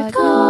Science.com.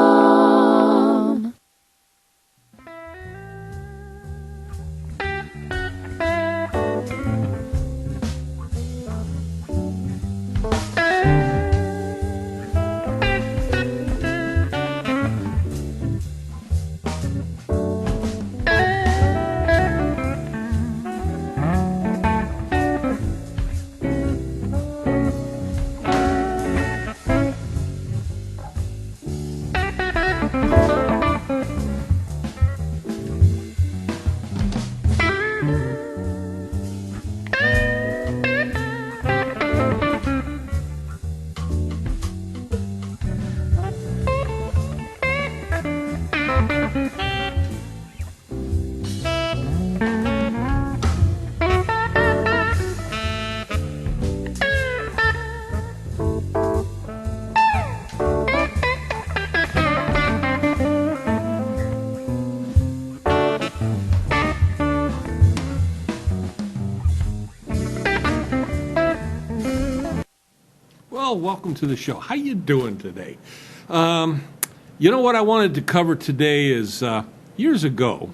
Well, welcome to the show. How you doing today? You know what I wanted to cover today is years ago,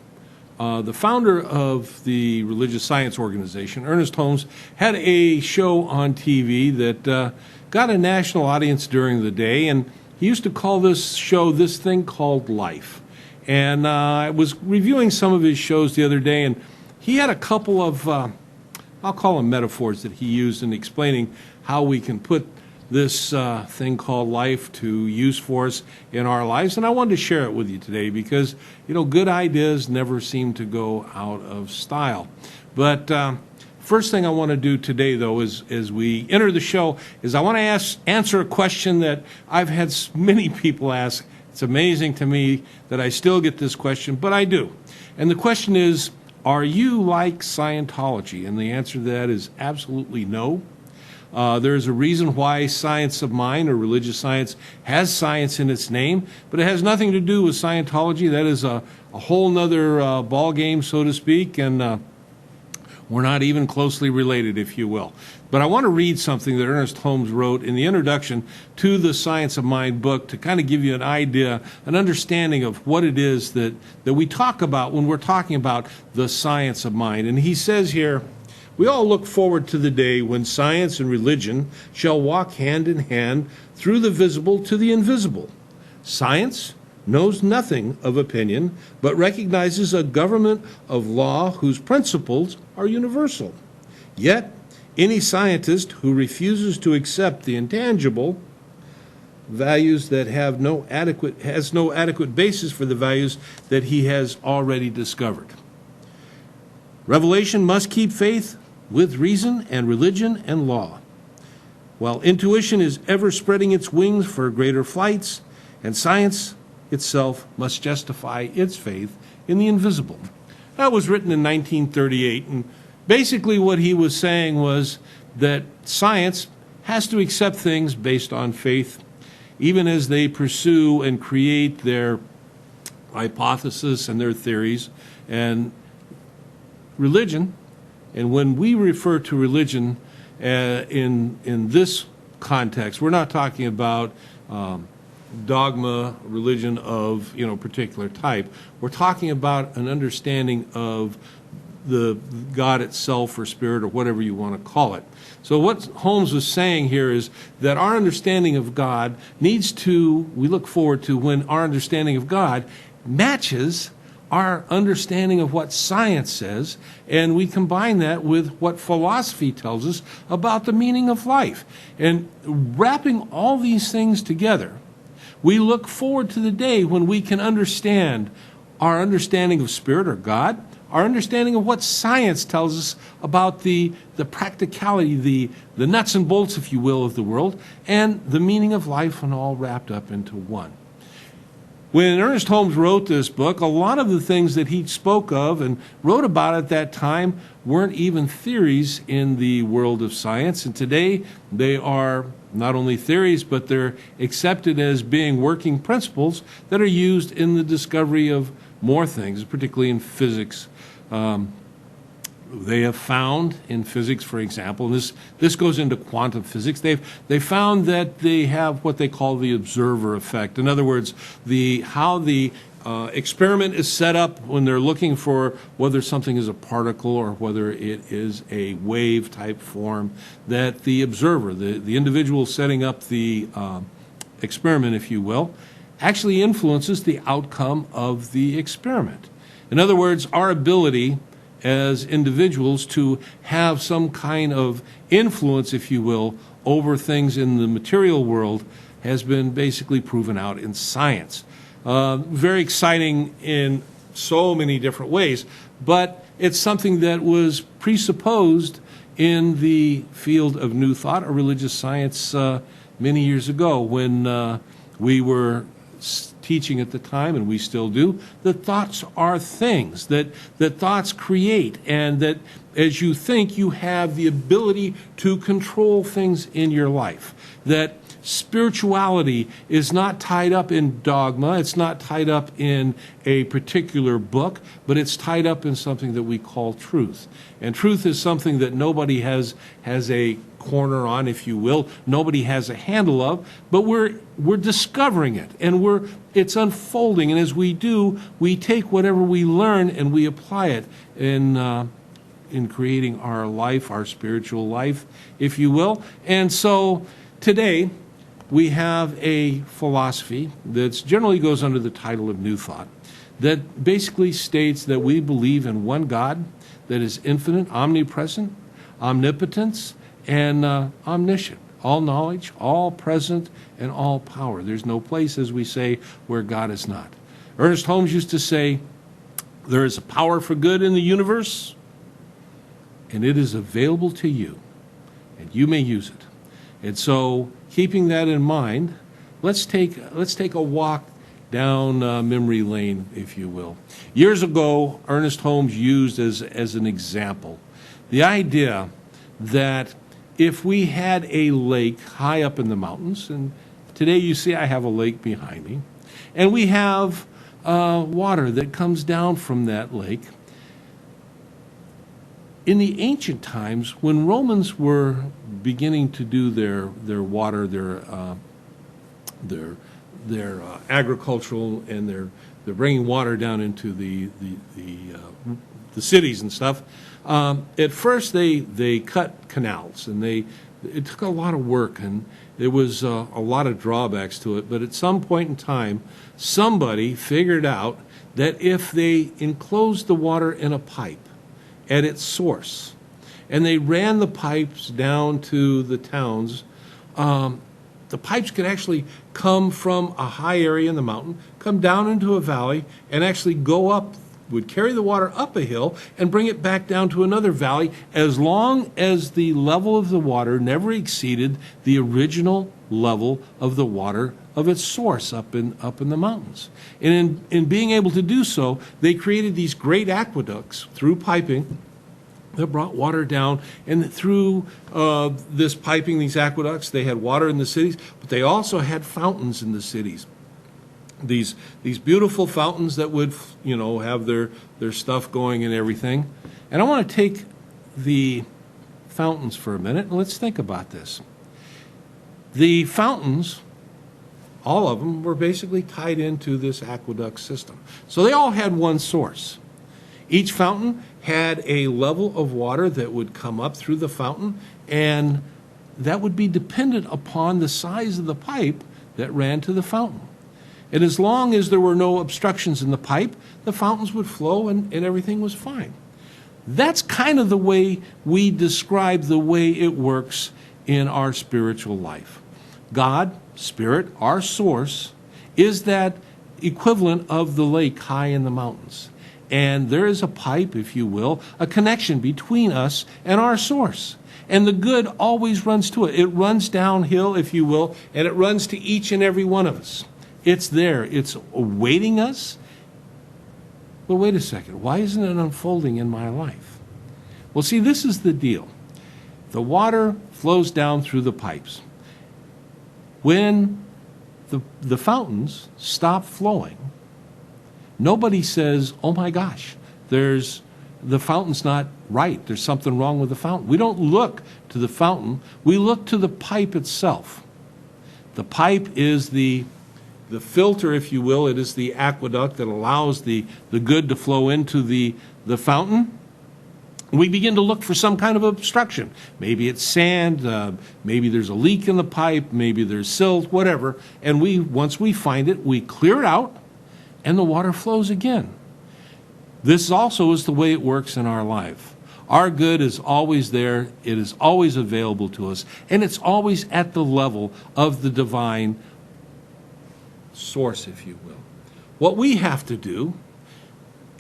the founder of the religious science organization, Ernest Holmes, had a show on TV that got a national audience during the day, and he used to call this show This Thing Called Life. And I was reviewing some of his shows the other day, and he had a couple of, I'll call them metaphors that he used in explaining how we can put this thing called life to use for us in our lives. And I wanted to share it with you today because, you know, good ideas never seem to go out of style. But first thing I want to do today, though, is as we enter the show, is I want to answer a question that I've had many people ask. It's amazing to me that I still get this question, but I do. And the question is, are you like Scientology? And the answer to that is absolutely no. There's a reason why science of mind or religious science has science in its name, but it has nothing to do with Scientology. That is a whole nother ball game, so to speak, and we're not even closely related, if you will. But I want to read something that Ernest Holmes wrote in the introduction to the Science of Mind book to kind of give you an idea, an understanding of what it is that we talk about when we're talking about the science of mind. And he says here, we all look forward to the day when science and religion shall walk hand in hand through the visible to the invisible. Science knows nothing of opinion, but recognizes a government of law whose principles are universal. Yet, any scientist who refuses to accept the intangible values that has no adequate basis for the values that he has already discovered. Revelation must keep faith with reason and religion and law, while intuition is ever spreading its wings for greater flights, and science itself must justify its faith in the invisible. That was written in 1938, and basically what he was saying was that science has to accept things based on faith, even as they pursue and create their hypothesis and their theories, and religion. And when we refer to religion in this context, we're not talking about dogma, religion of particular type. We're talking about an understanding of the God itself or spirit or whatever you want to call it. So what Holmes was saying here is that our understanding of God we look forward to when our understanding of God matches our understanding of what science says, and we combine that with what philosophy tells us about the meaning of life. And wrapping all these things together, we look forward to the day when we can understand our understanding of spirit or God, our understanding of what science tells us about the practicality, the nuts and bolts, if you will, of the world, and the meaning of life, and all wrapped up into one. When Ernest Holmes wrote this book, a lot of the things that he spoke of and wrote about at that time weren't even theories in the world of science. And today they are not only theories, but they're accepted as being working principles that are used in the discovery of more things, particularly in physics. They have found in physics, for example, and this goes into quantum physics. They found that they have what they call the observer effect. In other words, how the experiment is set up when they're looking for whether something is a particle or whether it is a wave type form, that the observer, the individual setting up the experiment, if you will, actually influences the outcome of the experiment. In other words, our ability as individuals to have some kind of influence, if you will, over things in the material world has been basically proven out in science. Very exciting in so many different ways, but it's something that was presupposed in the field of New Thought or religious science many years ago when we were teaching at the time, and we still do, that thoughts are things, that thoughts create, and that as you think, you have the ability to control things in your life. That spirituality is not tied up in dogma, it's not tied up in a particular book, but it's tied up in something that we call truth. And truth is something that nobody has a corner on, if you will, nobody has a handle of, but we're discovering it, and it's unfolding, and as we do, we take whatever we learn and we apply it in creating our life, our spiritual life, if you will. And so today we have a philosophy that generally goes under the title of New Thought, that basically states that we believe in one God that is infinite, omnipresent, omnipotence, and omniscient, all knowledge, all present, and all power. There's no place, as we say, where God is not. Ernest Holmes used to say, there is a power for good in the universe, and it is available to you, and you may use it. And so, keeping that in mind, let's take a walk down memory lane, if you will. Years ago, Ernest Holmes used as an example the idea that if we had a lake high up in the mountains, and today you see I have a lake behind me, and we have water that comes down from that lake. In the ancient times, when Romans were beginning to do their water, their agricultural, and they're bringing water down into the cities and stuff. At first, they cut canals, and it took a lot of work, and there was a lot of drawbacks to it. But at some point in time, somebody figured out that if they enclosed the water in a pipe at its source, and they ran the pipes down to the towns, the pipes could actually come from a high area in the mountain, come down into a valley, and actually go up, would carry the water up a hill and bring it back down to another valley, as long as the level of the water never exceeded the original level of the water of its source up in the mountains. And in being able to do so, they created these great aqueducts through piping that brought water down, and through this piping, these aqueducts, they had water in the cities, but they also had fountains in the cities. These beautiful fountains that would, have their stuff going and everything. And I want to take the fountains for a minute, and let's think about this. The fountains, all of them, were basically tied into this aqueduct system. So they all had one source. Each fountain had a level of water that would come up through the fountain, and that would be dependent upon the size of the pipe that ran to the fountain. And as long as there were no obstructions in the pipe, the fountains would flow and everything was fine. That's kind of the way we describe the way it works in our spiritual life. God, Spirit, our source, is that equivalent of the lake high in the mountains. And there is a pipe, if you will, a connection between us and our source. And the good always runs to it. It runs downhill, if you will, and it runs to each and every one of us. It's there. It's awaiting us. Well, wait a second. Why isn't it unfolding in my life? Well, see, this is the deal. The water flows down through the pipes. When the fountains stop flowing, nobody says, oh my gosh, the fountain's not right, there's something wrong with the fountain. We don't look to the fountain, we look to the pipe itself. The pipe is the filter, if you will. It is the aqueduct that allows the good to flow into the fountain. We begin to look for some kind of obstruction. Maybe it's sand, maybe there's a leak in the pipe, maybe there's silt, whatever. And once we find it, we clear it out, and the water flows again. This also is the way it works in our life. Our good is always there, it is always available to us, and it's always at the level of the divine source, if you will. What we have to do,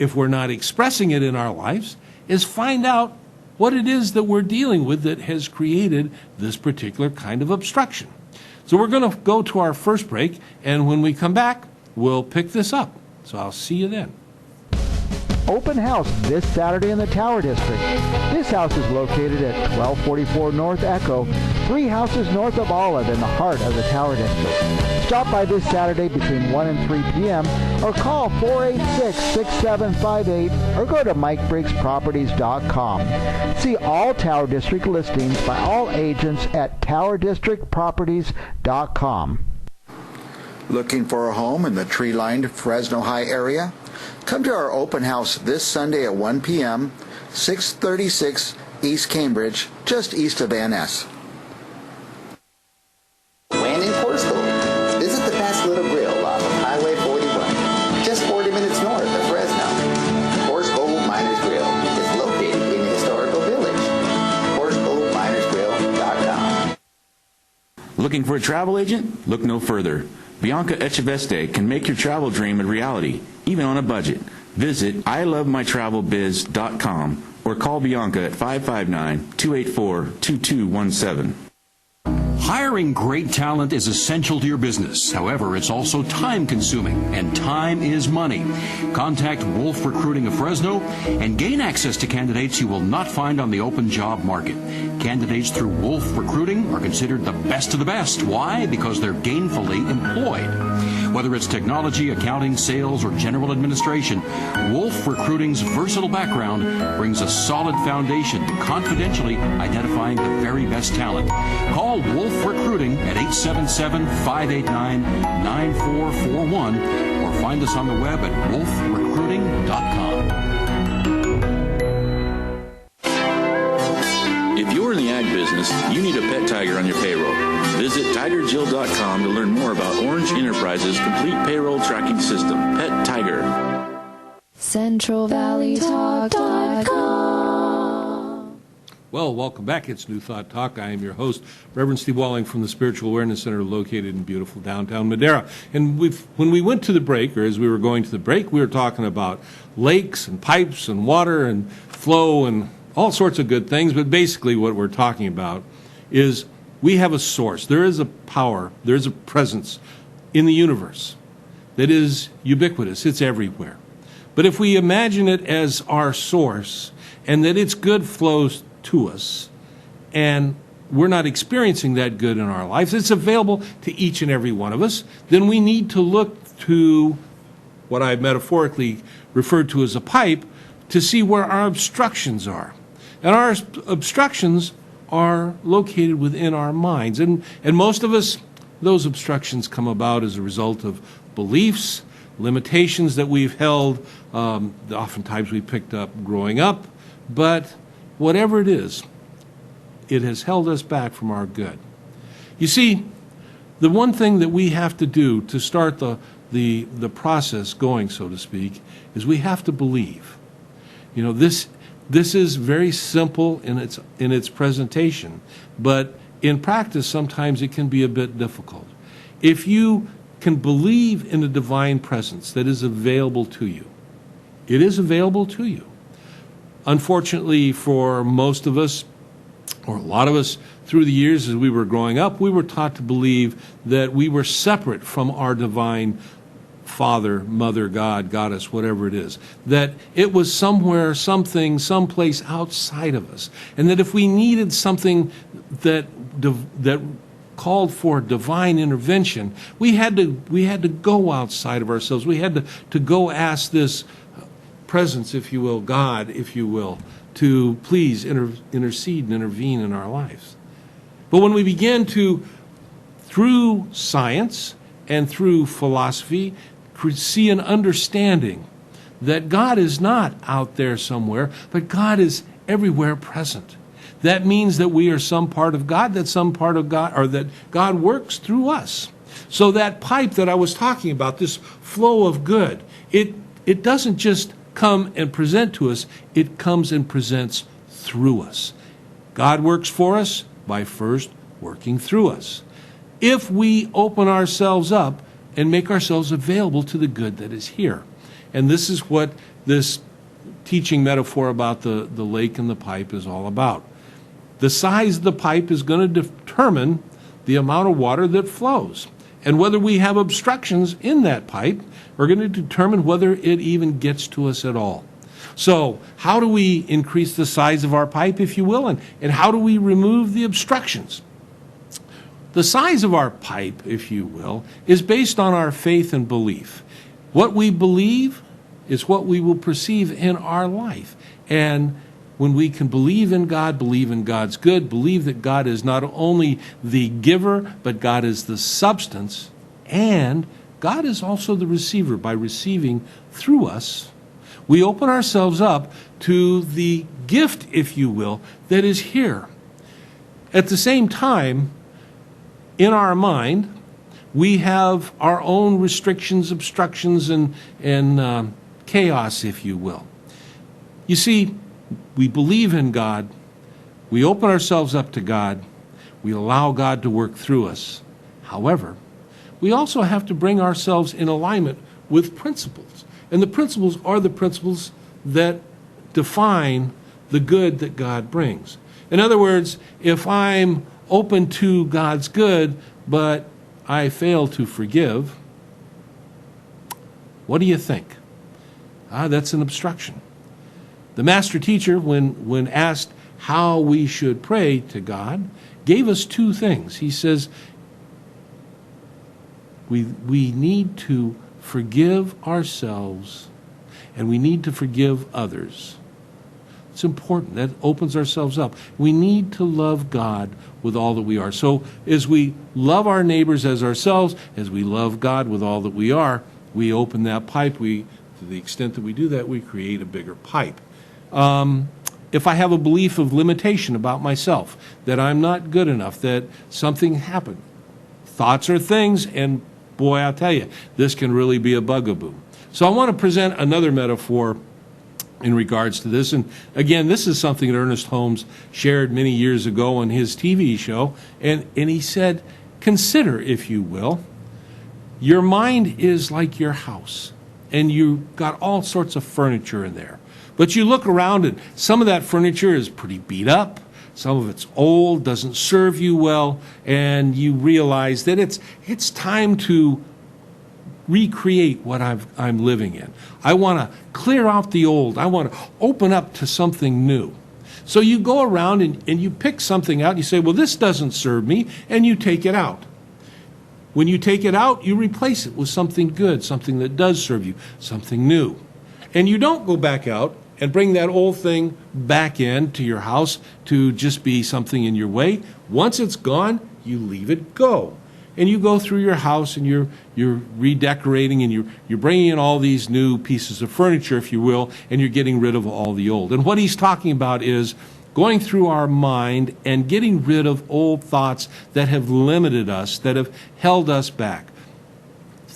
if we're not expressing it in our lives, is find out what it is that we're dealing with that has created this particular kind of obstruction. So we're going to go to our first break, and when we come back, we'll pick this up. So I'll see you then. Open house this Saturday in the Tower District. This house is located at 1244 North Echo, 3 houses north of Olive in the heart of the Tower District. Stop by this Saturday between 1 and 3 p.m. or call 486-6758 or go to MikeBriggsProperties.com. See all Tower District listings by all agents at TowerDistrictProperties.com. Looking for a home in the tree-lined Fresno High area? Come to our open house this Sunday at 1 p.m., 636 East Cambridge, just east of Van Ness. When in Portsville, visit the Fast Little Grill off of Highway 41, just 40 minutes north of Fresno. Horse Gold Miners Grill is located in the historical village. HorseGoldMinersGrill.com. Looking for a travel agent? Look no further. Bianca Echeveste can make your travel dream a reality, even on a budget. Visit ilovemytravelbiz.com or call Bianca at 559-284-2217. Hiring great talent is essential to your business. However, it's also time-consuming, and time is money. Contact Wolf Recruiting of Fresno and gain access to candidates you will not find on the open job market. Candidates through Wolf Recruiting are considered the best of the best. Why? Because they're gainfully employed. Whether it's technology, accounting, sales, or general administration, Wolf Recruiting's versatile background brings a solid foundation to confidentially identifying the very best talent. Call Wolf Recruiting at 877-589-9441 or find us on the web at wolfrecruiting.com. If you're in the ag business, you need a pet tiger on your payroll. Visit TigerJill.com to learn more about Orange Enterprises' complete payroll tracking system, Pet Tiger. CentralValleyTalk.com. Well, welcome back. It's New Thought Talk. I am your host, Reverend Steve Walling from the Spiritual Awareness Center located in beautiful downtown Madera. And when we went to the break, or as we were going to the break, we were talking about lakes and pipes and water and flow and all sorts of good things. But basically what we're talking about is we have a source. There is a power, there is a presence in the universe that is ubiquitous. It's everywhere. But if we imagine it as our source and that its good flows to us and we're not experiencing that good in our lives, it's available to each and every one of us, then we need to look to what I metaphorically referred to as a pipe to see where our obstructions are. And our obstructions are located within our minds. And most of us, those obstructions come about as a result of beliefs, limitations that we've held, oftentimes we picked up growing up. But whatever it is, it has held us back from our good. You see, the one thing that we have to do to start the process going, so to speak, is we have to believe. You know, this is very simple in its presentation, but in practice sometimes it can be a bit difficult. If you can believe in a divine presence that is available to you, it is available to you. Unfortunately for most of us, or a lot of us, through the years as we were growing up, we were taught to believe that we were separate from our divine Father, Mother, God, Goddess, whatever it is, that it was somewhere, something, someplace outside of us, and that if we needed something that called for divine intervention, we had to go outside of ourselves. We had to go ask this presence, if you will, God, if you will, to please intercede and intervene in our lives. But when we begin to, through science and through philosophy, see an understanding that God is not out there somewhere, but God is everywhere present. That means that we are some part of God, that some part of God, or that God works through us. So that pipe that I was talking about, this flow of good, it doesn't just come and present to us, it comes and presents through us. God works for us by first working through us. If we open ourselves up and make ourselves available to the good that is here. And this is what this teaching metaphor about the lake and the pipe is all about. The size of the pipe is going to determine the amount of water that flows. And whether we have obstructions in that pipe are going to determine whether it even gets to us at all. So how do we increase the size of our pipe, if you will, and how do we remove the obstructions? The size of our pipe, if you will, is based on our faith and belief. What we believe is what we will perceive in our life. And when we can believe in God, believe in God's good, believe that God is not only the giver, but God is the substance, and God is also the receiver by receiving through us, we open ourselves up to the gift, if you will, that is here. At the same time, in our mind, we have our own restrictions, obstructions, and chaos, if you will. You see, we believe in God, we open ourselves up to God, we allow God to work through us. However, we also have to bring ourselves in alignment with principles. And the principles are the principles that define the good that God brings. In other words, if I'm open to God's good, but I fail to forgive, what do you think? That's an obstruction. The master teacher, when asked how we should pray to God, gave us two things. He says, we need to forgive ourselves and we need to forgive others. It's important. That opens ourselves up. We need to love God with all that we are. So as we love our neighbors as ourselves, as we love God with all that we are, we open that pipe. To the extent that we do that, we create a bigger pipe. If I have a belief of limitation about myself, that I'm not good enough, that something happened, thoughts are things, and boy, I'll tell you, this can really be a bugaboo. So I want to present another metaphor in regards to this. And again, this is something that Ernest Holmes shared many years ago on his TV show. And he said, consider, if you will, your mind is like your house. And you've got all sorts of furniture in there. But you look around and some of that furniture is pretty beat up. Some of it's old, doesn't serve you well. And you realize that it's time to recreate what I'm living in. I want to clear out the old. I want to open up to something new. So you go around and you pick something out. And you say, well, this doesn't serve me. And you take it out. When you take it out, you replace it with something good, something that does serve you, something new. And you don't go back out and bring that old thing back into your house to just be something in your way. Once it's gone, you leave it go. And you go through your house and you're redecorating and you're bringing in all these new pieces of furniture, if you will, and you're getting rid of all the old. And what he's talking about is going through our mind and getting rid of old thoughts that have limited us, that have held us back.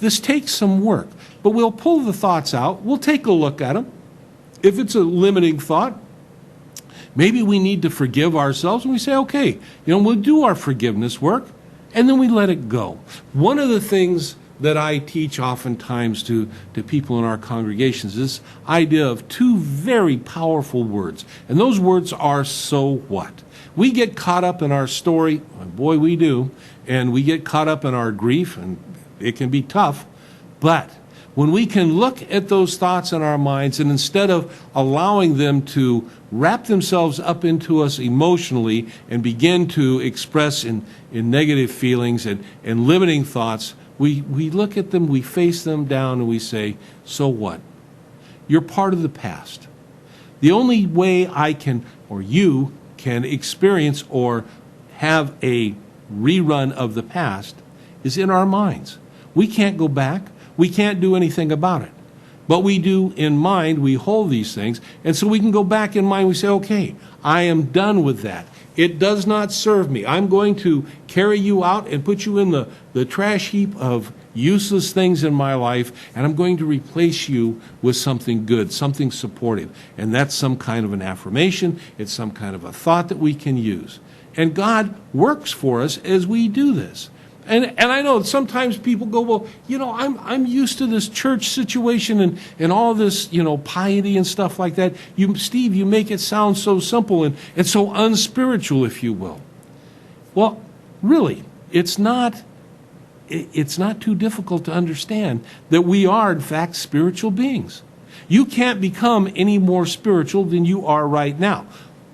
This takes some work, but we'll pull the thoughts out. We'll take a look at them. If it's a limiting thought, maybe we need to forgive ourselves, and we say, okay, we'll do our forgiveness work, and then we let it go. One of the things that I teach oftentimes to people in our congregations is this idea of two very powerful words. And those words are, so what? We get caught up in our story, boy, we do, and we get caught up in our grief, and it can be tough. But when we can look at those thoughts in our minds, and instead of allowing them to wrap themselves up into us emotionally and begin to express in negative feelings and limiting thoughts, we look at them, we face them down, and we say, so what? You're part of the past. The only way I can, or you can experience or have a rerun of the past is in our minds. We can't go back. We can't do anything about it. But we do in mind, we hold these things, and so we can go back in mind, we say, okay, I am done with that. It does not serve me. I'm going to carry you out and put you in the trash heap of useless things in my life, and I'm going to replace you with something good, something supportive. And that's some kind of an affirmation. It's some kind of a thought that we can use. And God works for us as we do this. And I know sometimes people go, well, I'm used to this church situation and all this, piety and stuff like that. Steve, you make it sound so simple and so unspiritual, if you will. Well, really, it's not too difficult to understand that we are, in fact, spiritual beings. You can't become any more spiritual than you are right now.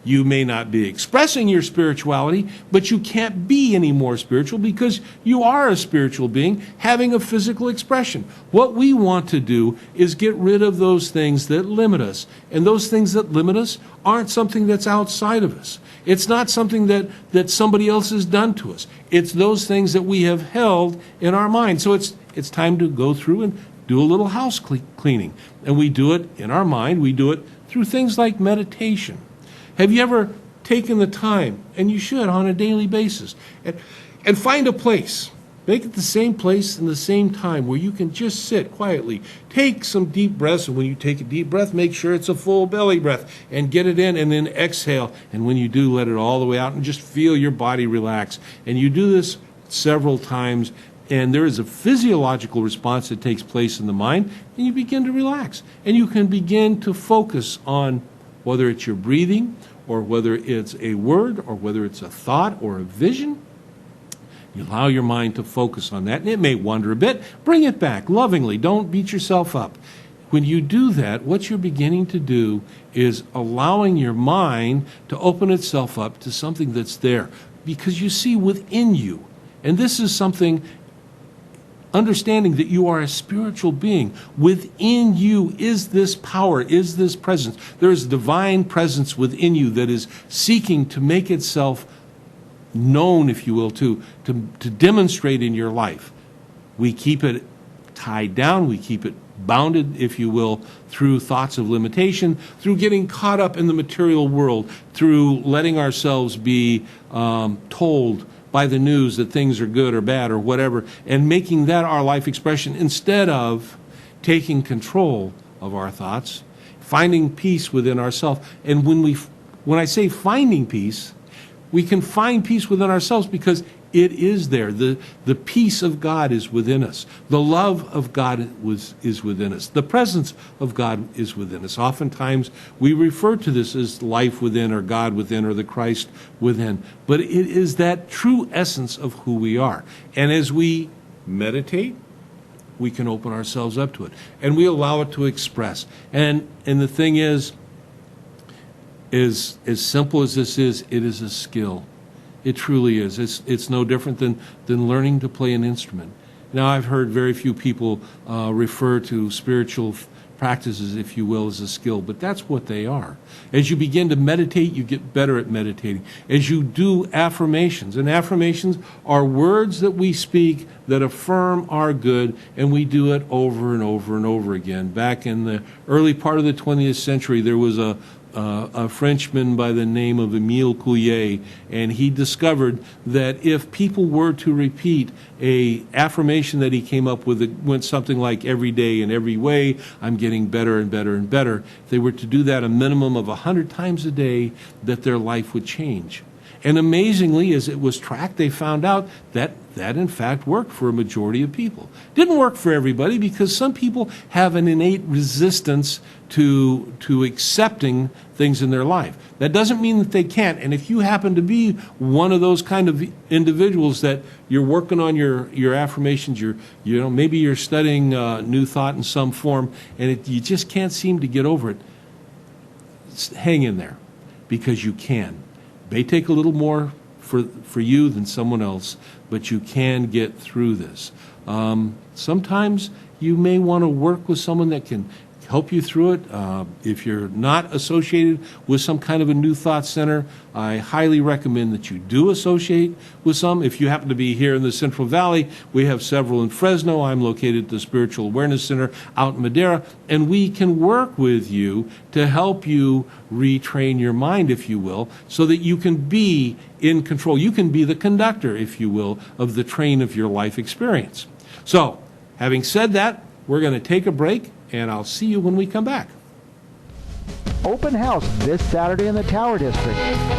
You may not be expressing your spirituality, but you can't be any more spiritual because you are a spiritual being having a physical expression. What we want to do is get rid of those things that limit us. And those things that limit us aren't something that's outside of us. It's not something that somebody else has done to us. It's those things that we have held in our mind. So it's time to go through and do a little house cleaning. And we do it in our mind. We do it through things like meditation. Have you ever taken the time, and you should on a daily basis, and find a place, make it the same place and the same time where you can just sit quietly, take some deep breaths, and when you take a deep breath, make sure it's a full belly breath, and get it in, and then exhale, and when you do, let it all the way out, and just feel your body relax. And you do this several times, and there is a physiological response that takes place in the mind, and you begin to relax. And you can begin to focus on whether it's your breathing, or whether it's a word, or whether it's a thought or a vision. You allow your mind to focus on that, and it may wander a bit. Bring it back lovingly. Don't beat yourself up. When you do that, what you're beginning to do is allowing your mind to open itself up to something that's there. Because you see within you, and this is something, understanding that you are a spiritual being. Within you is this power, is this presence. There is divine presence within you that is seeking to make itself known, if you will, to demonstrate in your life. We keep it tied down, we keep it bounded, if you will, through thoughts of limitation, through getting caught up in the material world, through letting ourselves be told by the news that things are good or bad or whatever, and making that our life expression instead of taking control of our thoughts, finding peace within ourselves. And when I say finding peace, we can find peace within ourselves because it is there. The peace of God is within us. The love of God is within us. The presence of God is within us. Oftentimes, we refer to this as life within, or God within, or the Christ within. But it is that true essence of who we are. And as we meditate, we can open ourselves up to it. And we allow it to express. And the thing is as simple as this is, it is a skill. It truly is. It's no different than learning to play an instrument. Now, I've heard very few people refer to spiritual practices, if you will, as a skill, but that's what they are. As you begin to meditate, you get better at meditating. As you do affirmations, and affirmations are words that we speak that affirm our good, and we do it over and over and over again. Back in the early part of the 20th century, there was a Frenchman by the name of Émile Couillet, and he discovered that if people were to repeat a affirmation that he came up with, it went something like every day in every way, I'm getting better and better and better. If they were to do that a minimum of 100 times a day, that their life would change. And amazingly, as it was tracked, they found out that in fact worked for a majority of people. Didn't work for everybody because some people have an innate resistance to accepting things in their life. That doesn't mean that they can't. And if you happen to be one of those kind of individuals that you're working on your affirmations, maybe you're studying New Thought in some form, and you just can't seem to get over it, hang in there, because you can. It may take a little more for you than someone else, but you can get through this. Sometimes you may want to work with someone that can help you through it. If you're not associated with some kind of a New Thought Center, I highly recommend that you do associate with some. If you happen to be here in the Central Valley, we have several in Fresno. I'm located at the Spiritual Awareness Center out in Madera, and we can work with you to help you retrain your mind, if you will, so that you can be in control. You can be the conductor, if you will, of the train of your life experience. So, having said that, we're going to take a break, and I'll see you when we come back. Open house this Saturday in the Tower District.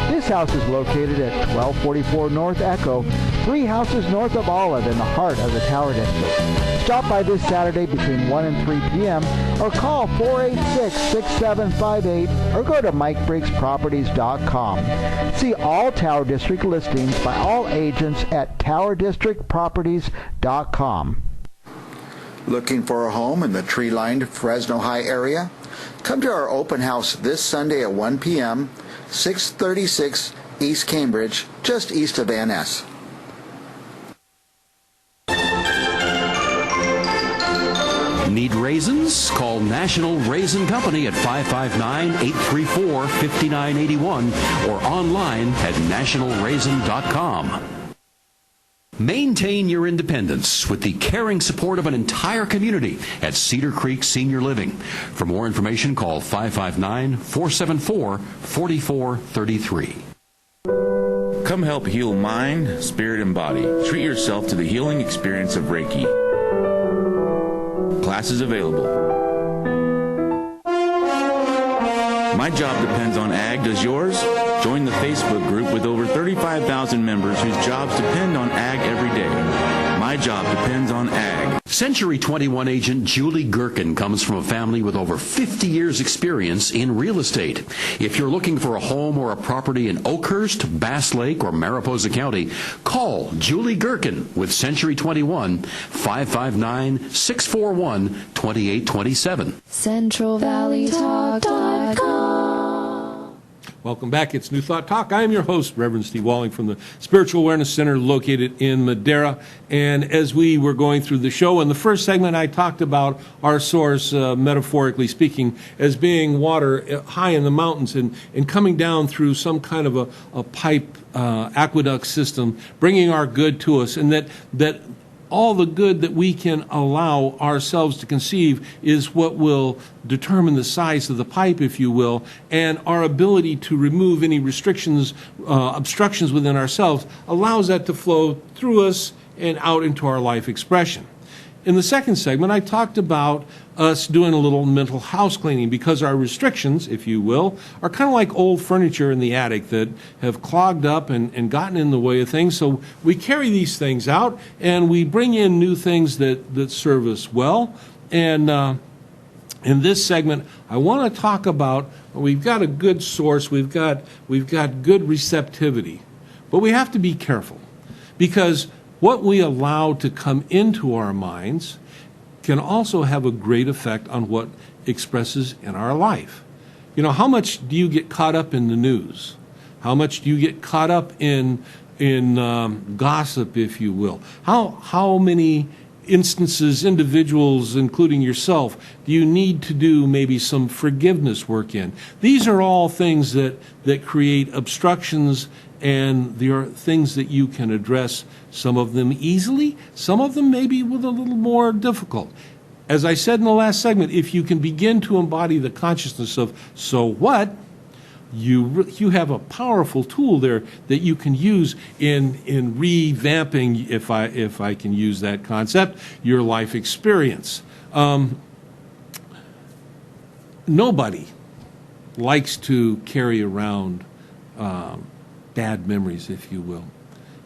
This house is located at 1244 North Echo, 3 houses north of Olive in the heart of the Tower District. Stop by this Saturday between 1 and 3 p.m. or call 486-6758 or go to MikeBriggsProperties.com. See all Tower District listings by all agents at TowerDistrictProperties.com. Looking for a home in the tree-lined Fresno High area? Come to our open house this Sunday at 1 p.m., 636 East Cambridge, just east of Van Ness. Need raisins? Call National Raisin Company at 559-834-5981 or online at nationalraisin.com. Maintain your independence with the caring support of an entire community at Cedar Creek Senior Living. For more information, call 559-474-4433. Come help heal mind, spirit, and body. Treat yourself to the healing experience of Reiki. Classes available. My job depends on ag. Does yours? Join the Facebook group with over 35,000 members whose jobs depend on ag every day. My job depends on ag. Century 21 agent Julie Gherkin comes from a family with over 50 years experience in real estate. If you're looking for a home or a property in Oakhurst, Bass Lake, or Mariposa County, call Julie Gherkin with Century 21, 559-641-2827. CentralValleyTalk.com. Welcome back. It's New Thought Talk. I am your host, Reverend Steve Walling from the Spiritual Awareness Center located in Madera. And as we were going through the show, in the first segment, I talked about our source, metaphorically speaking, as being water high in the mountains and coming down through some kind of a pipe aqueduct system, bringing our good to us, and that all the good that we can allow ourselves to conceive is what will determine the size of the pipe, if you will, and our ability to remove any restrictions, obstructions within ourselves allows that to flow through us and out into our life expression. In the second segment, I talked about us doing a little mental house cleaning because our restrictions, if you will, are kind of like old furniture in the attic that have clogged up and gotten in the way of things. So we carry these things out and we bring in new things that serve us well. And in this segment, I want to talk about, we've got a good source, we've got good receptivity, but we have to be careful because what we allow to come into our minds can also have a great effect on what expresses in our life. You know, how much do you get caught up in the news? How much do you get caught up in gossip, if you will? How many instances, individuals, including yourself, do you need to do maybe some forgiveness work in? These are all things that create obstructions, and there are things that you can address, some of them easily, some of them maybe with a little more difficult. As I said in the last segment, if you can begin to embody the consciousness of so what, you have a powerful tool there that you can use in revamping, if I can use that concept, your life experience. Nobody likes to carry around bad memories, if you will,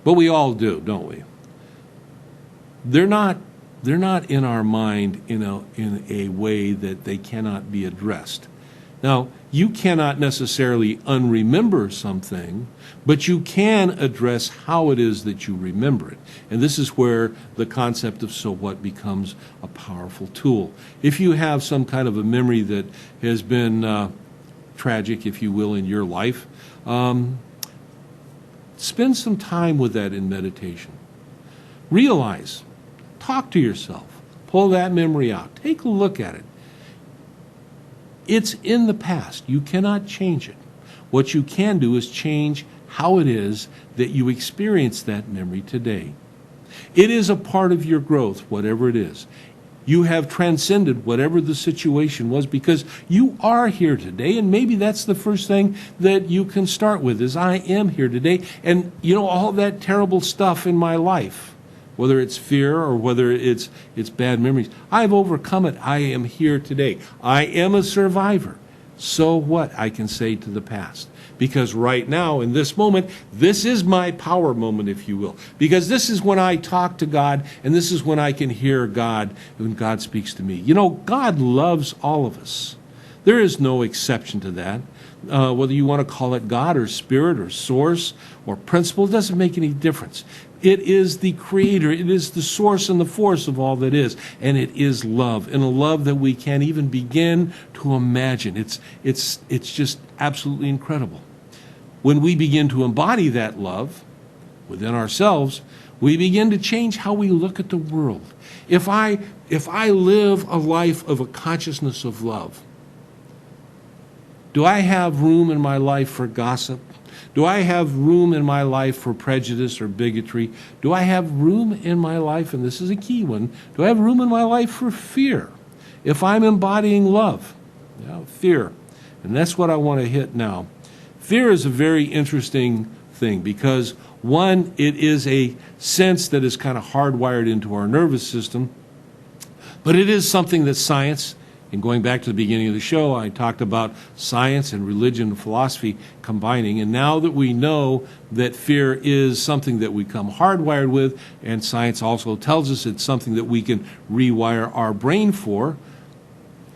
but we all do, don't we? They're not in our mind in a way that they cannot be addressed. Now, you cannot necessarily unremember something, but you can address how it is that you remember it. And this is where the concept of so what becomes a powerful tool. If you have some kind of a memory that has been tragic, if you will, in your life, spend some time with that in meditation. Realize, talk to yourself, pull that memory out, take a look at it. It's in the past. You cannot change it. What you can do is change how it is that you experience that memory today. It is a part of your growth, whatever it is. You have transcended whatever the situation was because you are here today, and maybe that's the first thing that you can start with is I am here today. And all that terrible stuff in my life, whether it's fear or whether it's bad memories, I've overcome it. I am here today. I am a survivor. So what, I can say to the past. Because right now, in this moment, this is my power moment, if you will. Because this is when I talk to God, and this is when I can hear God, when God speaks to me. God loves all of us. There is no exception to that. Whether you want to call it God or Spirit or Source or Principle, it doesn't make any difference. It is the Creator. It is the source and the force of all that is. And it is love, and a love that we can't even begin to imagine. It's just absolutely incredible. When we begin to embody that love within ourselves, we begin to change how we look at the world. If I live a life of a consciousness of love, do I have room in my life for gossip? Do I have room in my life for prejudice or bigotry? Do I have room in my life, and this is a key one, do I have room in my life for fear? If I'm embodying love, fear. And that's what I want to hit now. Fear is a very interesting thing because, one, it is a sense that is kind of hardwired into our nervous system, but it is something that science, and going back to the beginning of the show, I talked about science and religion and philosophy combining, and now that we know that fear is something that we come hardwired with, and science also tells us it's something that we can rewire our brain for,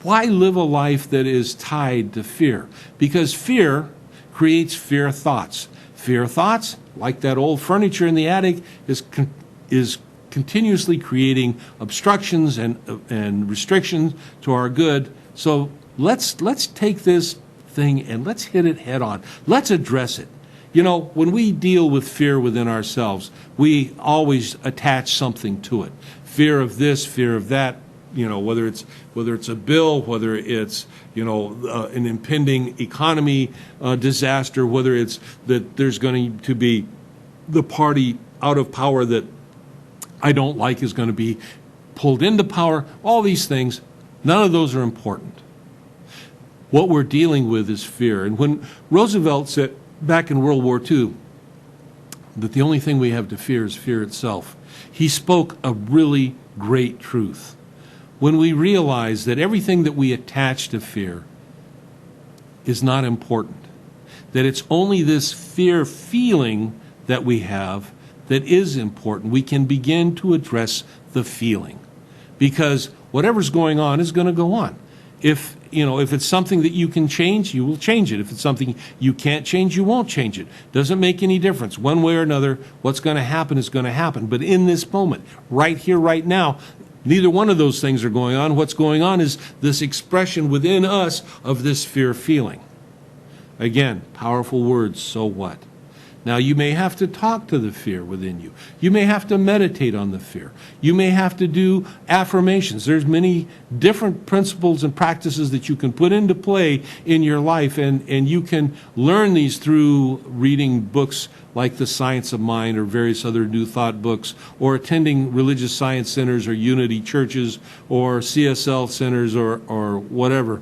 why live a life that is tied to fear? Because fear creates fear thoughts. Fear thoughts, like that old furniture in the attic, is continuously creating obstructions and restrictions to our good. So let's take this thing and let's hit it head on. Let's address it. When we deal with fear within ourselves, we always attach something to it. Fear of this, fear of that. Whether it's a bill, whether it's an impending economy disaster, whether it's that there's going to be the party out of power that I don't like is going to be pulled into power, all these things, none of those are important. What we're dealing with is fear. And when Roosevelt said back in World War II that the only thing we have to fear is fear itself, he spoke a really great truth. When we realize that everything that we attach to fear is not important, that it's only this fear feeling that we have that is important, we can begin to address the feeling. Because whatever's going on is going to go on. If it's something that you can change, you will change it. If it's something you can't change, you won't change it. Doesn't make any difference. One way or another, what's going to happen is going to happen. But in this moment, right here, right now, neither one of those things are going on. What's going on is this expression within us of this fear feeling. Again, powerful words, so what? Now, you may have to talk to the fear within you. You may have to meditate on the fear. You may have to do affirmations. There's many different principles and practices that you can put into play in your life, and you can learn these through reading books like The Science of Mind or various other New Thought books, or attending religious science centers or unity churches or CSL centers or whatever.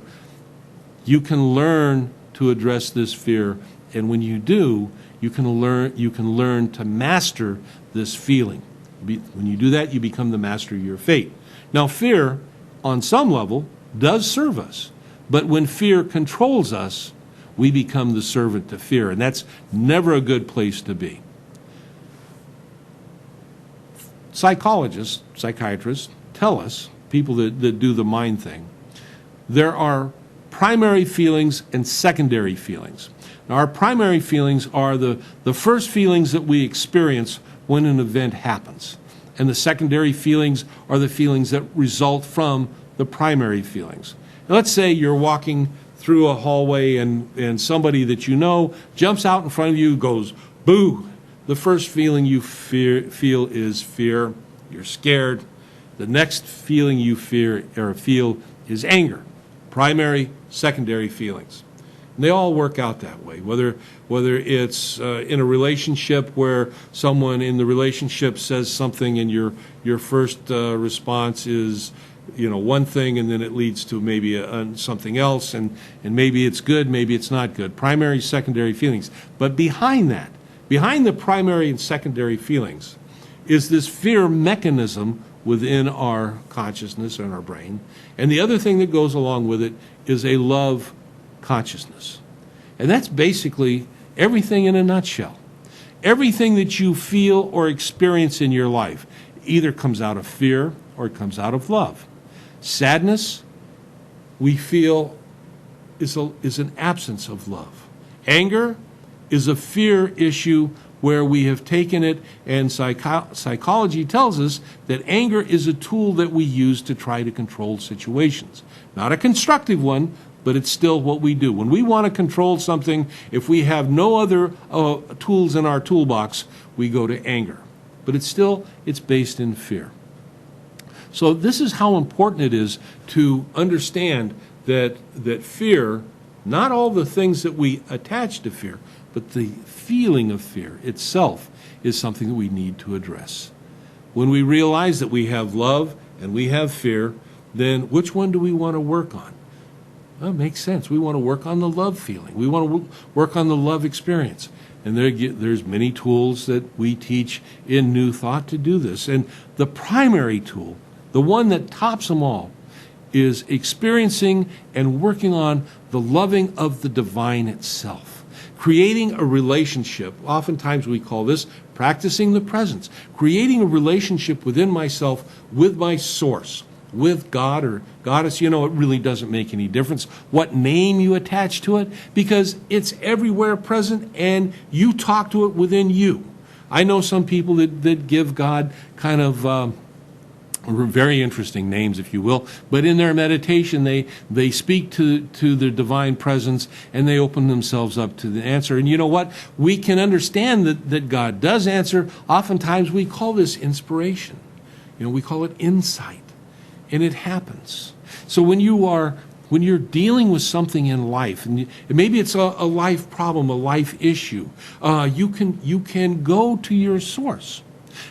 You can learn to address this fear, and when you do, you can learn to master this feeling. When you do that, you become the master of your fate. Now, fear, on some level, does serve us. But when fear controls us, we become the servant to fear. And that's never a good place to be. Psychologists, psychiatrists, tell us, people that do the mind thing, there are primary feelings and secondary feelings. Now, our primary feelings are the first feelings that we experience when an event happens. And the secondary feelings are the feelings that result from the primary feelings. Now, let's say you're walking through a hallway and somebody that you know jumps out in front of you, goes, boo. The first feeling you feel is fear. You're scared. The next feeling you feel is anger. primary, secondary feelings. And they all work out that way, whether it's in a relationship where someone in the relationship says something and your first response is, one thing, and then it leads to maybe something else, and maybe it's good, maybe it's not good. Primary, secondary feelings. But behind that, behind the primary and secondary feelings, is this fear mechanism within our consciousness and our brain. And the other thing that goes along with it is a love consciousness. And that's basically everything in a nutshell. Everything that you feel or experience in your life either comes out of fear or it comes out of love. Sadness, we feel, is an absence of love. Anger is a fear issue where we have taken it, and psychology tells us that anger is a tool that we use to try to control situations. Not a constructive one, but it's still what we do. When we want to control something, if we have no other tools in our toolbox, we go to anger. But it's based in fear. So this is how important it is to understand that fear, not all the things that we attach to fear, but the feeling of fear itself is something that we need to address. When we realize that we have love and we have fear, then which one do we want to work on? Well, it makes sense. We want to work on the love feeling. We want to work on the love experience. And there's many tools that we teach in New Thought to do this. And the primary tool, the one that tops them all, is experiencing and working on the loving of the divine itself. Creating a relationship, oftentimes we call this practicing the presence. Creating a relationship within myself with my source, with God or goddess. It really doesn't make any difference what name you attach to it, because it's everywhere present and you talk to it within you. I know some people that give God kind of very interesting names, if you will, but in their meditation they speak to the divine presence and they open themselves up to the answer. And you know what? We can understand that God does answer. Oftentimes we call this inspiration. We call it insight. And it happens. So when you're dealing with something in life, and maybe it's a life problem, a life issue, you can go to your source.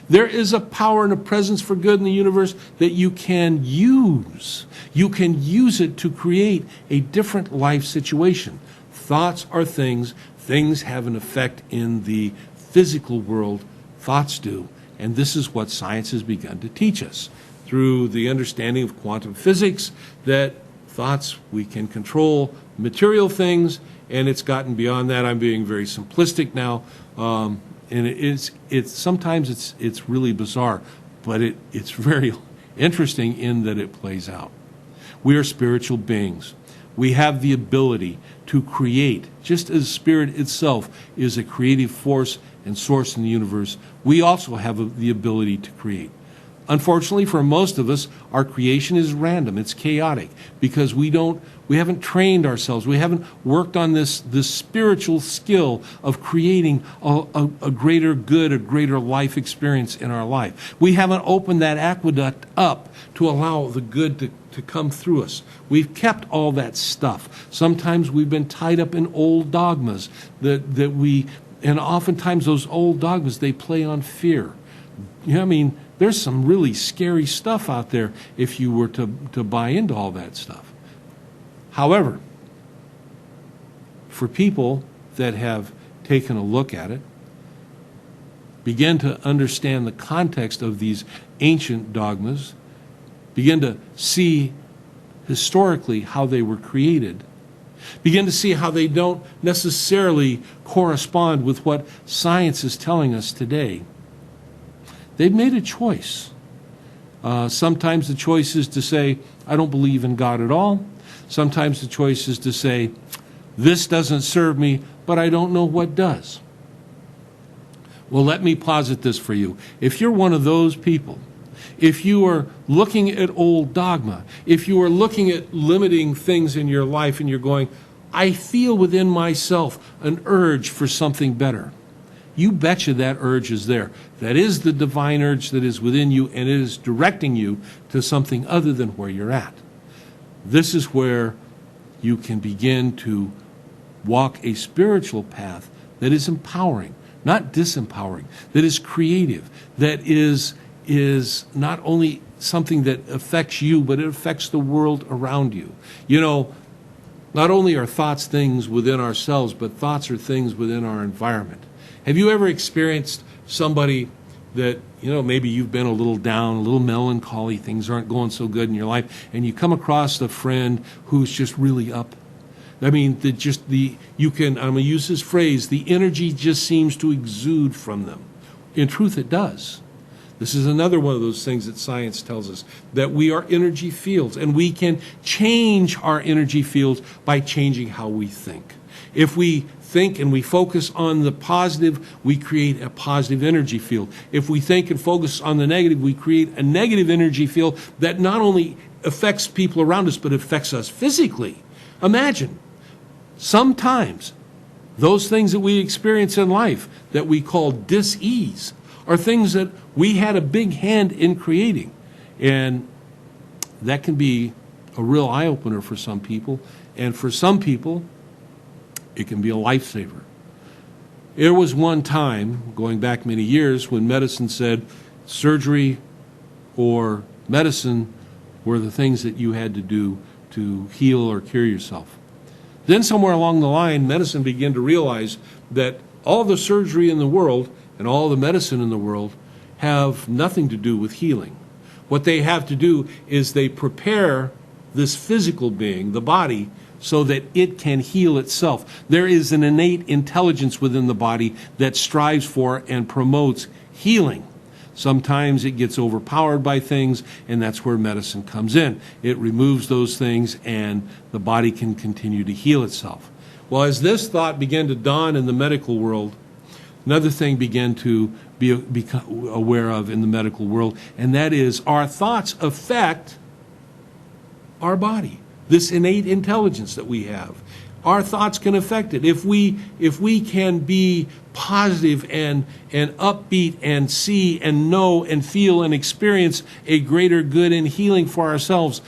There is a power and a presence for good in the universe that you can use. You can use it to create a different life situation. Thoughts are things. Things have an effect in the physical world. Thoughts do. And this is what science has begun to teach us through the understanding of quantum physics, that thoughts, we can control material things, and it's gotten beyond that. I'm being very simplistic now. And it's sometimes it's really bizarre, but it's very interesting in that it plays out. We are spiritual beings. We have the ability to create, just as spirit itself is a creative force and source in the universe. We also have the ability to create. Unfortunately, for most of us, our creation is random. It's chaotic because we haven't trained ourselves. We haven't worked on this spiritual skill of creating a greater good, a greater life experience in our life. We haven't opened that aqueduct up to allow the good to come through us. We've kept all that stuff. Sometimes we've been tied up in old dogmas and oftentimes those old dogmas, they play on fear. There's some really scary stuff out there if you were to buy into all that stuff. However, for people that have taken a look at it, begin to understand the context of these ancient dogmas, begin to see historically how they were created, begin to see how they don't necessarily correspond with what science is telling us today, they've made a choice. Sometimes the choice is to say, I don't believe in God at all. Sometimes the choice is to say, this doesn't serve me, but I don't know what does. Well, let me posit this for you. If you're one of those people, if you are looking at old dogma, if you are looking at limiting things in your life and you're going, I feel within myself an urge for something better, you betcha that urge is there. That is the divine urge that is within you, and it is directing you to something other than where you're at. This is where you can begin to walk a spiritual path that is empowering, not disempowering, that is creative, that is not only something that affects you, but it affects the world around you. You know, not only are thoughts things within ourselves, but thoughts are things within our environment. Have you ever experienced somebody that, you know, maybe you've been a little down, a little melancholy, things aren't going so good in your life, and you come across a friend who's just really up? I mean, I'm going to use this phrase, the energy just seems to exude from them. In truth, it does. This is another one of those things that science tells us, that we are energy fields, and we can change our energy fields by changing how we think. If we think and we focus on the positive, we create a positive energy field. If we think and focus on the negative, we create a negative energy field that not only affects people around us, but affects us physically. Imagine, sometimes those things that we experience in life that we call dis-ease are things that we had a big hand in creating. And that can be a real eye-opener for some people. And for some people, it can be a lifesaver. There was one time, going back many years, when medicine said surgery or medicine were the things that you had to do to heal or cure yourself. Then somewhere along the line, medicine began to realize that all the surgery in the world and all the medicine in the world have nothing to do with healing. What they have to do is they prepare this physical being, the body, so that it can heal itself. There is an innate intelligence within the body that strives for and promotes healing. Sometimes it gets overpowered by things, and that's where medicine comes in. It removes those things, and the body can continue to heal itself. Well, as this thought began to dawn in the medical world, another thing began to become aware of in the medical world, and that is our thoughts affect our body. This innate intelligence that we have, our thoughts can affect it. If we can be positive and upbeat and see and know and feel and experience a greater good and healing for ourselves,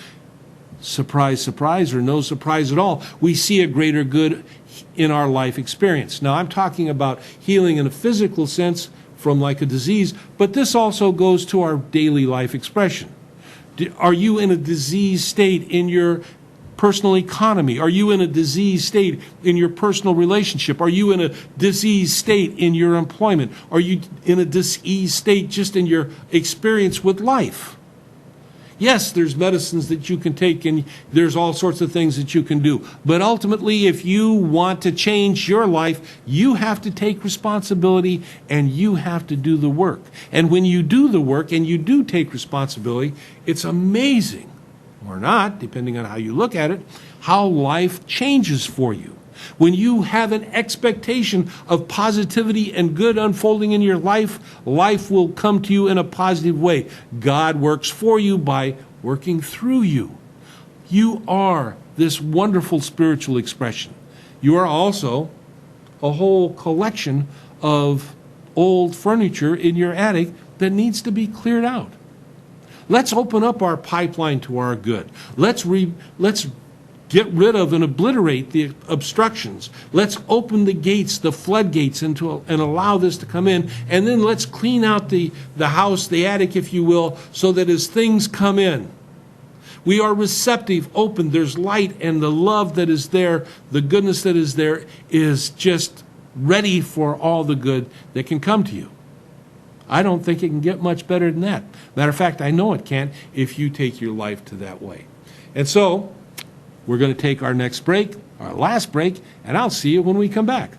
surprise, surprise, or no surprise at all, we see a greater good in our life experience. Now, I'm talking about healing in a physical sense from like a disease, but this also goes to our daily life expression. Are you in a disease state in your personal economy? Are you in a disease state in your personal relationship? Are you in a disease state in your employment? Are you in a disease state just in your experience with life? Yes, there's medicines that you can take, and there's all sorts of things that you can do. But ultimately, if you want to change your life, you have to take responsibility and you have to do the work. And when you do the work and you do take responsibility, it's amazing, or not, depending on how you look at it, how life changes for you. When you have an expectation of positivity and good unfolding in your life, life will come to you in a positive way. God works for you by working through you. You are this wonderful spiritual expression. You are also a whole collection of old furniture in your attic that needs to be cleared out. Let's open up our pipeline to our good. Let's get rid of and obliterate the obstructions. Let's open the gates, the floodgates, and allow this to come in. And then let's clean out the house, the attic, if you will, so that as things come in, we are receptive, open. There's light, and the love that is there, the goodness that is there, is just ready for all the good that can come to you. I don't think it can get much better than that. Matter of fact, I know it can't if you take your life to that way. And so, we're going to take our next break, our last break, and I'll see you when we come back.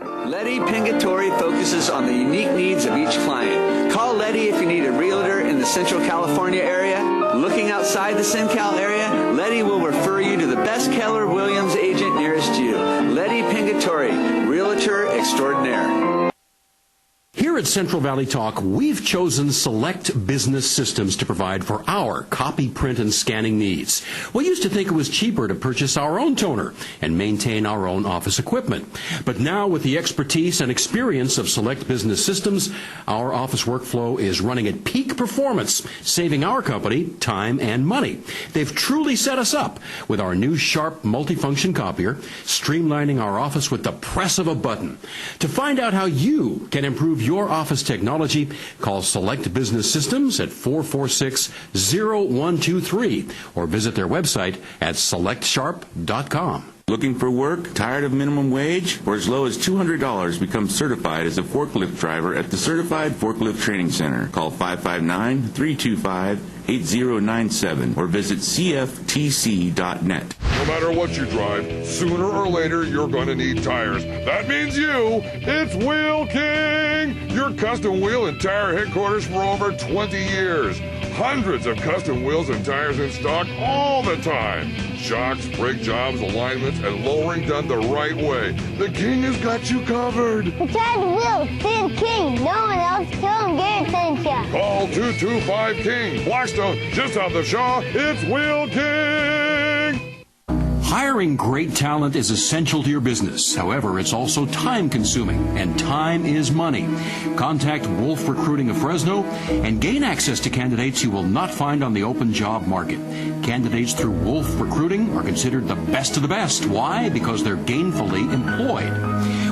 Letty Pingatore focuses on the unique needs of each client. Call Letty if you need a realtor in the Central California area. Looking outside the CenCal area, Letty will refer you to the best Keller Williams agent nearest you. Letty Pingatore, Realtor Extraordinaire. Here at at Central Valley Talk, we've chosen Select Business Systems to provide for our copy, print, and scanning needs. We used to think it was cheaper to purchase our own toner and maintain our own office equipment. But now, with the expertise and experience of Select Business Systems, our office workflow is running at peak performance, saving our company time and money. They've truly set us up with our new Sharp multifunction copier, streamlining our office with the press of a button. To find out how you can improve your office technology, call Select Business Systems at 446-0123 or visit their website at selectsharp.com. Looking for work? Tired of minimum wage? For as low as $200, become certified as a forklift driver at the Certified Forklift Training Center. Call 559-325-8097 or visit cftc.net. No matter what you drive, sooner or later you're going to need tires. That means you. It's Wheel King, your custom wheel and tire headquarters for over 20 years. Hundreds of custom wheels and tires in stock all the time. Shocks, brake jobs, alignments, and lowering done the right way. The King has got you covered. The tire wheel, Wheel King. No one else can get attention. Call 225-KING. Blackstone, just off the Shaw. It's Wheel King. Hiring great talent is essential to your business. However, it's also time-consuming, and time is money. Contact Wolf Recruiting of Fresno and gain access to candidates you will not find on the open job market. Candidates through Wolf Recruiting are considered the best of the best. Why? Because they're gainfully employed.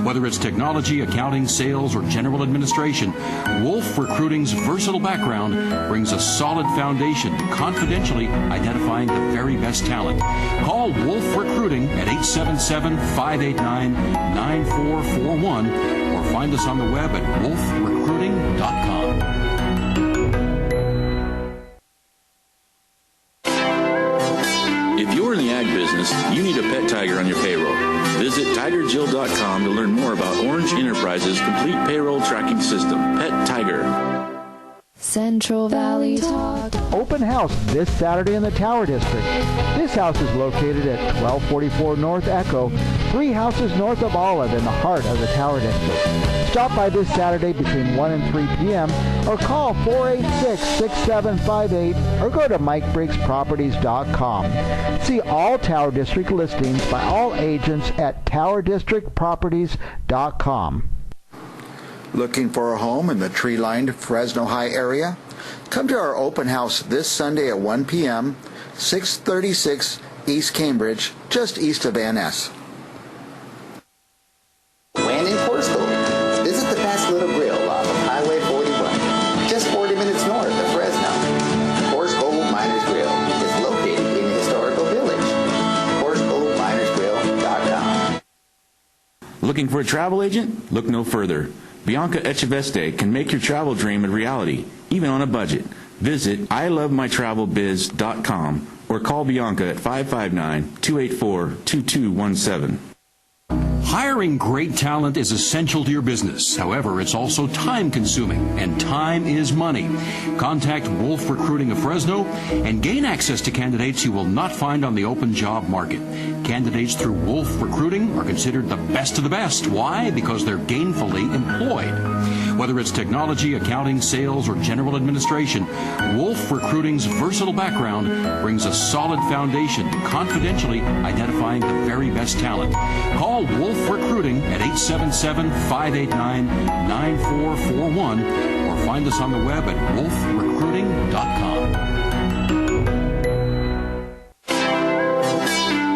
Whether it's technology, accounting, sales, or general administration, Wolf Recruiting's versatile background brings a solid foundation to confidentially identifying the very best talent. Call Wolf Recruiting at 877-589-9441 or find us on the web at wolfrecruiting.com. If you're in the ag business, you need a pet tiger on your payroll. Visit TigerJill.com to learn more about Orange Enterprises' complete payroll tracking system, Pet Tiger. Central Valley Talk. Open house this Saturday in the Tower District. This house is located at 1244 North Echo, 3 houses north of Olive in the heart of the Tower District. Stop by this Saturday between 1 and 3 p.m. or call 486-6758 or go to MikeBriggsProperties.com. See all Tower District listings by all agents at TowerDistrictProperties.com. Looking for a home in the tree-lined Fresno High area? Come to our open house this Sunday at 1 p.m., 636 East Cambridge, just east of Van Ness. When in Corsco, visit the Fast Little Grill off of Highway 41, just 40 minutes north of Fresno. Corsco Miners Grill is located in the historical village. CorscoMinersGrill.com. Looking for a travel agent? Look no further. Bianca Echeveste can make your travel dream a reality, even on a budget. Visit ilovemytravelbiz.com or call Bianca at 559-284-2217. Hiring great talent is essential to your business. However, it's also time-consuming, and time is money. Contact Wolf Recruiting of Fresno and gain access to candidates you will not find on the open job market. Candidates through Wolf Recruiting are considered the best of the best. Why? Because they're gainfully employed. Whether it's technology, accounting, sales, or general administration, Wolf Recruiting's versatile background brings a solid foundation to confidentially identifying the very best talent. Call Wolf Recruiting at 877-589-9441 or find us on the web at wolfrecruiting.com.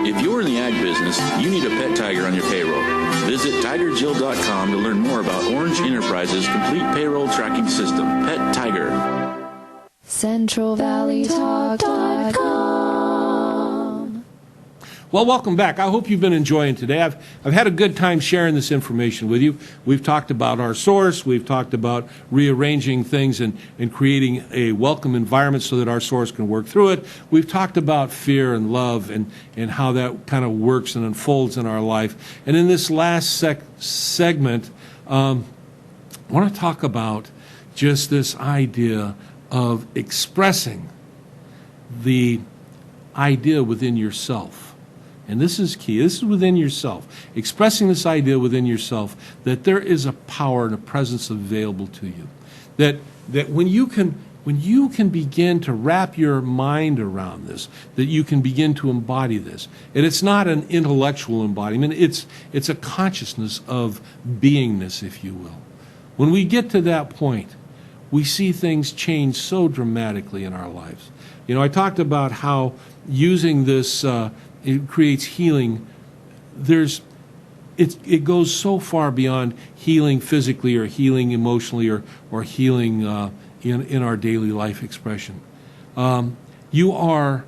If you're in the ag business, you need a pet tiger on your payroll. Visit TigerJill.com to learn more about Orange Enterprises' complete payroll tracking system, Pet Tiger. CentralValleyTalk.com. Well, welcome back. I hope you've been enjoying today. I've had a good time sharing this information with you. We've talked about our source. We've talked about rearranging things and creating a welcome environment so that our source can work through it. We've talked about fear and love and how that kind of works and unfolds in our life. And in this last segment, I want to talk about just this idea of expressing the idea within yourself and this is key, this is within yourself, expressing this idea within yourself that there is a power and a presence available to you. That when you can begin to wrap your mind around this, that you can begin to embody this. And it's not an intellectual embodiment, it's a consciousness of beingness, if you will. When we get to that point, we see things change so dramatically in our lives. You know, I talked about how using this, it creates healing. It goes so far beyond healing physically or healing emotionally or healing in our daily life expression. You are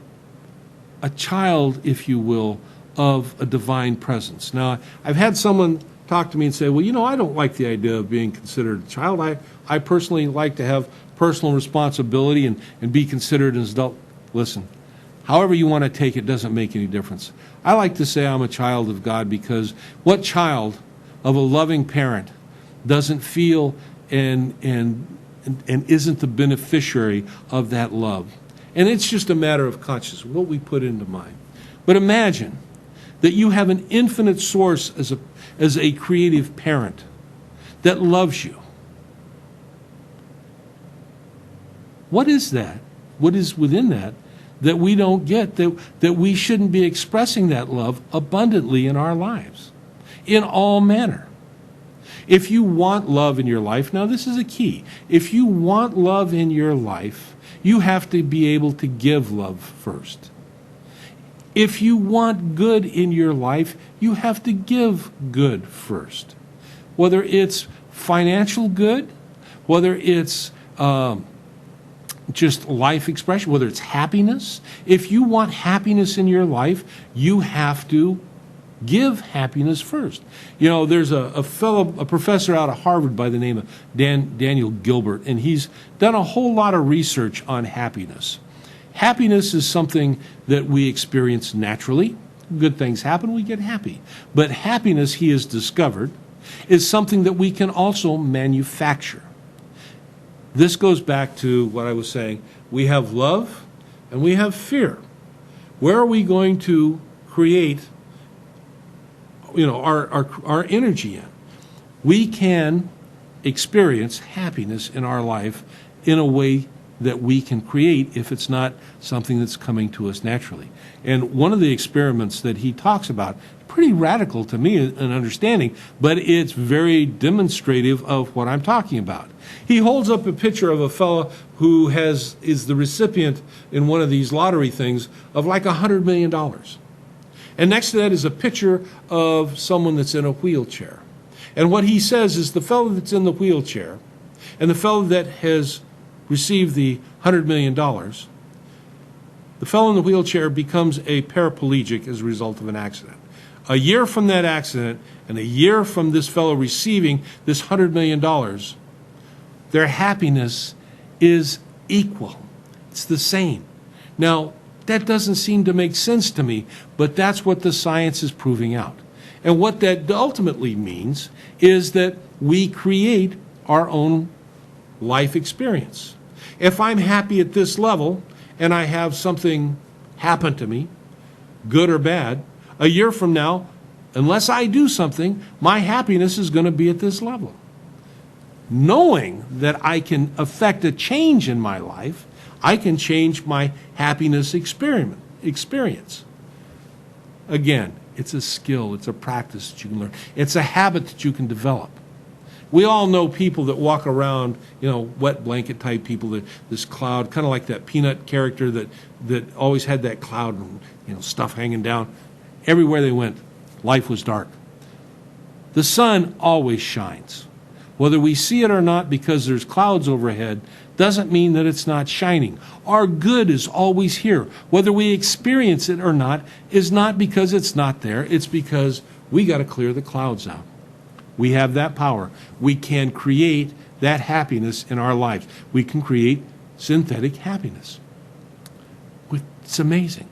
a child, if you will, of a divine presence. Now, I've had someone talk to me and say, well, you know, I don't like the idea of being considered a child. I personally like to have personal responsibility and be considered as adult. Listen, however you want to take it doesn't make any difference. I like to say I'm a child of God because what child of a loving parent doesn't feel and isn't the beneficiary of that love? And it's just a matter of consciousness, what we put into mind. But imagine that you have an infinite source as a creative parent that loves you. What is that? What is within that we don't get, that we shouldn't be expressing that love abundantly in our lives, in all manner? If you want love in your life, now this is a key. If you want love in your life, you have to be able to give love first. If you want good in your life, you have to give good first. Whether it's financial good, whether it's just life expression, whether it's happiness. If you want happiness in your life, you have to give happiness first. You know, there's a professor out of Harvard by the name of Daniel Gilbert, and he's done a whole lot of research on happiness. Happiness is something that we experience naturally. Good things happen, we get happy. But happiness, he has discovered, is something that we can also manufacture. This goes back to what I was saying. We have love and we have fear. Where are we going to create, our energy in? We can experience happiness in our life in a way that we can create if it's not something that's coming to us naturally. And one of the experiments that he talks about, pretty radical to me in understanding, but it's very demonstrative of what I'm talking about. He holds up a picture of a fellow who is the recipient in one of these lottery things of like $100 million. And next to that is a picture of someone that's in a wheelchair. And what he says is the fellow that's in the wheelchair and the fellow that has received the $100 million, the fellow in the wheelchair becomes a paraplegic as a result of an accident. A year from that accident and a year from this fellow receiving this $100 million, their happiness is equal. It's the same. Now, that doesn't seem to make sense to me, but that's what the science is proving out. And what that ultimately means is that we create our own life experience. If I'm happy at this level and I have something happen to me, good or bad, a year from now, unless I do something, my happiness is going to be at this level. Knowing that I can affect a change in my life, I can change my happiness experience. Again, it's a skill, it's a practice that you can learn. It's a habit that you can develop. We all know people that walk around, wet blanket type people, this cloud, kind of like that Peanut character that always had that cloud and stuff hanging down. Everywhere they went, life was dark. The sun always shines. Whether we see it or not because there's clouds overhead doesn't mean that it's not shining. Our good is always here. Whether we experience it or not is not because it's not there. It's because we got to clear the clouds out. We have that power. We can create that happiness in our lives. We can create synthetic happiness. It's amazing.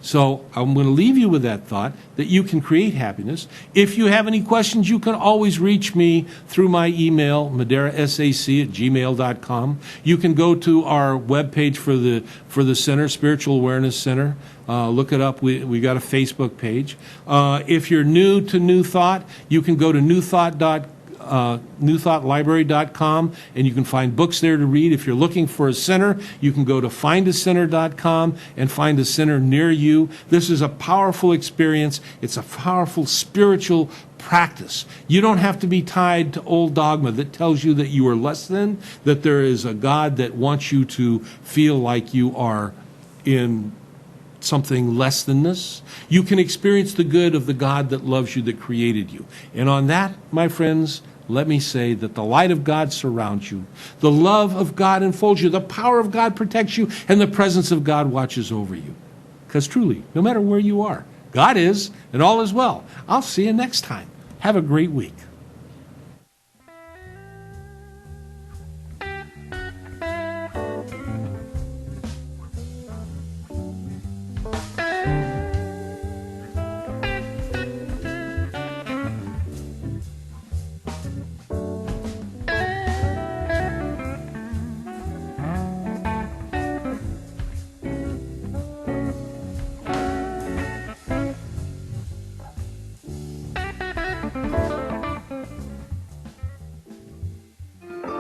So I'm going to leave you with that thought that you can create happiness. If you have any questions, you can always reach me through my email, madeirasac@gmail.com. You can go to our webpage for the center, Spiritual Awareness Center. Look it up. We got a Facebook page. If you're new to New Thought, you can go to newthoughtlibrary.com, and you can find books there to read. If you're looking for a center, you can go to findacenter.com and find a center near you. This is a powerful experience. It's a powerful spiritual practice. You don't have to be tied to old dogma that tells you that you are less than, that there is a God that wants you to feel like you are in something less than this. You can experience the good of the God that loves you, that created you. And on that, my friends, let me say that the light of God surrounds you, the love of God enfolds you, the power of God protects you, and the presence of God watches over you. Because truly, no matter where you are, God is, and all is well. I'll see you next time. Have a great week.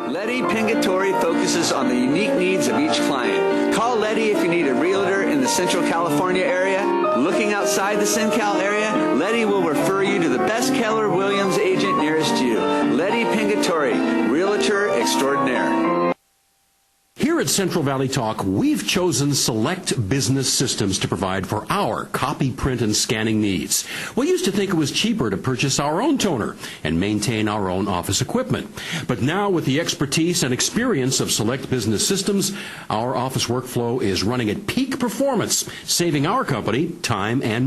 Letty Pingatore focuses on the unique needs of each client. Call Letty if you need a realtor in the Central California area. Looking outside the SoCal area, Letty will refer you to the best Keller Williams agent nearest you. Letty Pingatore, Realtor Extraordinaire. Here at Central Valley Talk, we've chosen Select Business Systems to provide for our copy, print, and scanning needs. We used to think it was cheaper to purchase our own toner and maintain our own office equipment. But now, with the expertise and experience of Select Business Systems, our office workflow is running at peak performance, saving our company time and